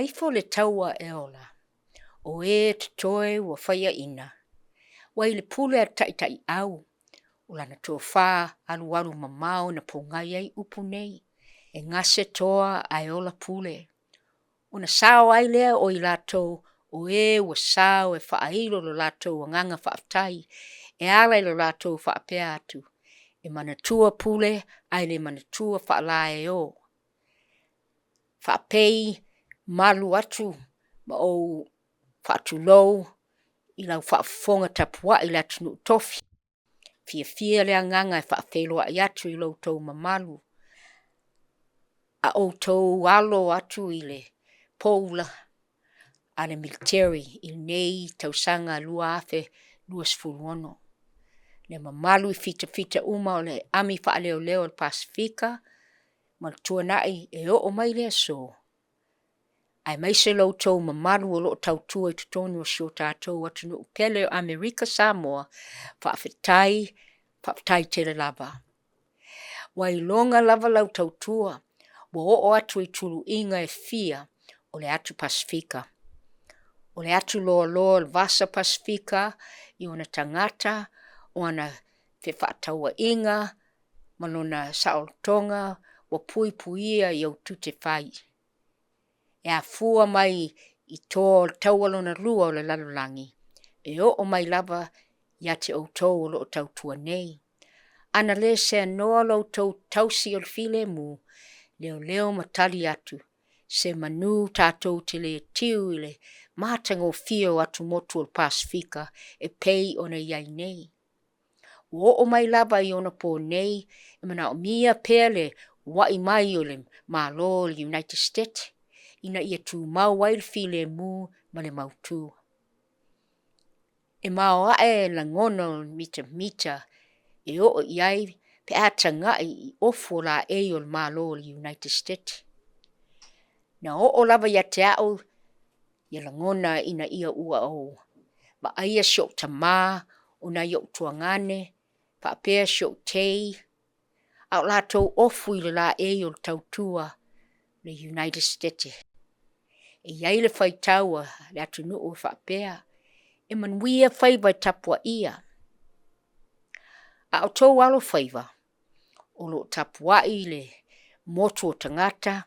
Maifo le taua e ola, o e te toe ua whaia ina. Wai le pule a tai au, o lana tō whā alu mamau na pōngai ai upu nei, e ngase toa ai ola pule. O na sao ai lea o I lātou, o e ua sao e whaahilo lo lātou nganga whaatai, e ala lo lātou whaapea atu, e manatua pule ai le manatua whaalae o. Whaapei malu atu, ma o whaatulou, I lau whaafonga tapua I la tunu tofi. Fia lea nganga e whaafeloa I atu I lau tau mamalu. A o tau alo atu I le poula, a le military, I nei tau sanga lua afe, lua sfuluono. Le mamalu I fita uma o le ami whaaleo leo le Pasifika, ma tuanai e o mai lea so. Ai mai se lau tau mamalu o lo tau tua I tutonu o sio tātou atu no pele o Amerika Samoa, whaafetai tele lava. Wai longa lava lau tau tua, wa o atu I tulu inga e fia o le atu Pasifika. O le atu loa le Vasa Pasifika, I ona tangata, o ana whetaua inga, manona saoltonga, wa puia I au tute whai. E a fua mai I tō taualona lua o le lalolangi. E o mai lava ia te o tau o lo tau tua nei. Ana le se noa lo tausi o le file mu, leo matali atu, se manu tātou te le tiu I le mātanga o fio atu motu o Pasifika, e pei ona iai nei. O mai lava I ona po nei, e mana o mia pele wai mai o le malo le United States, ina ia tu mau wai le file mu ma le mautu. E mau ae la ngono mita, e o iai pe atanga I ofo la e o le malo le United States. Na o lava ia te au, ia la ngona ina ia ua o. Ma aia siok tama, ona ia tuangane, pa apea siok tei, au lato ofu I le la e o le tautua le United States. E iai le whaitaua le atu nuu whaapea, e manuia whaiva tapua ia. A o tau alo whaiva, o lo tapua I le motu o tangata,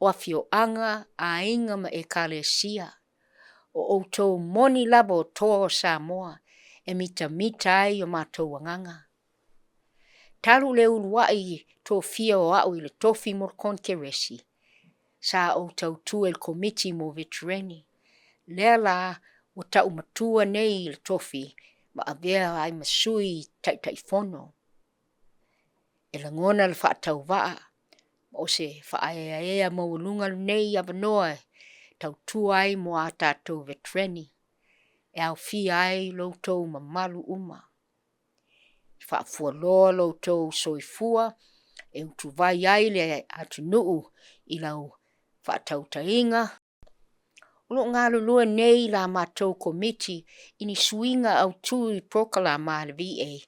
o afio anga a inga ma e kalesia. O tau moni labo o toa o Samoa, e mita ai o mātou anganga. Talu le uluai tō fia o au I le tofi mor konkeresi, sa o tau tu el komiti mo veterani. Lea la o tau matua nei le tofi, ma avea ai masui tai fono. E la ngona le whaatau waa, o se whaaea maulunga nei avanoa, tau tu ai mo a tātou veterani. E au fi ai lo tau mamalu uma. Whaafua loa lo tau soifua, e utu vai ai le atu nuu I lau whaatau tainga. Ulo ngā lulua nei la mātou komiti, ini suinga au tui proklama le VA,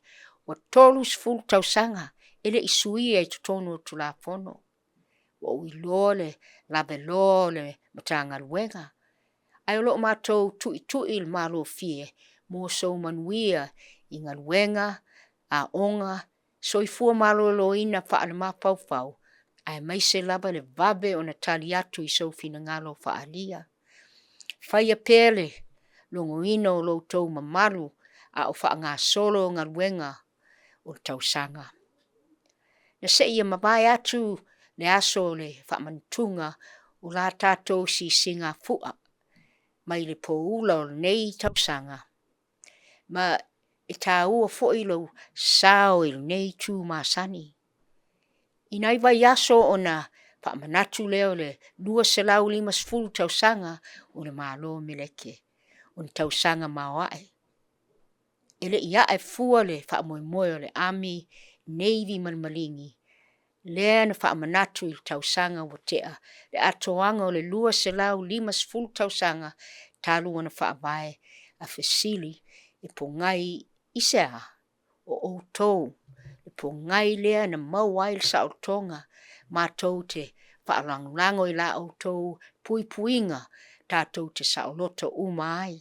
wa tolus full tau sanga, ele I suia I tutonu tu la fono. Wa ui loa le labe loa le matanga luenga. Ai olo mātou tui le malo fie, mo so manuia I ngaluenga, a onga, soifua malo lo ina whaale mapau, ai maise laba le vabe o na tali atu I sofina ngalo whaalia. Whaia pele, longo ina o lo tau mamalu, a o wha ngā solo ngaluenga o tau sanga. Na se ia mawai atu le aso le whaamantunga o la tātou si singa fua, mai le poula o nei tau sanga. Ma e tā ua fo ilo sao il nei tu masani. Inai vai aso o na whaamanatu leo le 2.5 tau sanga o le malo meleke, o le tau sanga mawae. Ele ia e fua le whaamoemoe o le Army, Navy malmalingi. Lea na whaamanatu I tau sanga o tea, le atoanga o le 2.5 tau sanga, talu ana whaavae a fesili, e po ngai isea o tau, e po ngai lea na mawai le saotonga, mātou te whaalangulango I la outou puipuinga tātou te saoloto uma ai.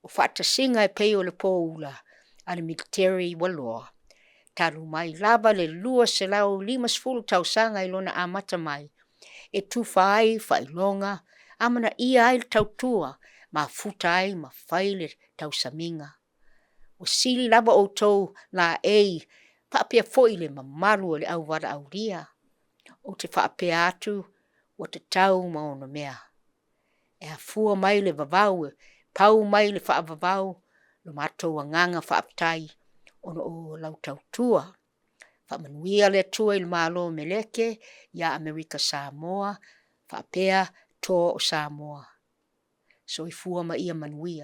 O whaatasinga e pei o le pōula a le military waloa. Talu mai lava le lua se lau 50 tausanga I lona amata mai. E tufa ai whailonga, amana ia ai le tautua, ma futa ai ma whai le tausaminga. O sili lava outou la ei, whaapea foi le mamaru o le au wara au ria. O te whaapea atu, o te tau maono mea. E a fua mai le vavau, pau mai le whaavavau, lo matou anganga whaapetai, ono o lau tautua. Whaamanuia le tua I le malo meleke, ia Amerika Samoa, whaapea tō o Samoa. So I fua ma ia manuia.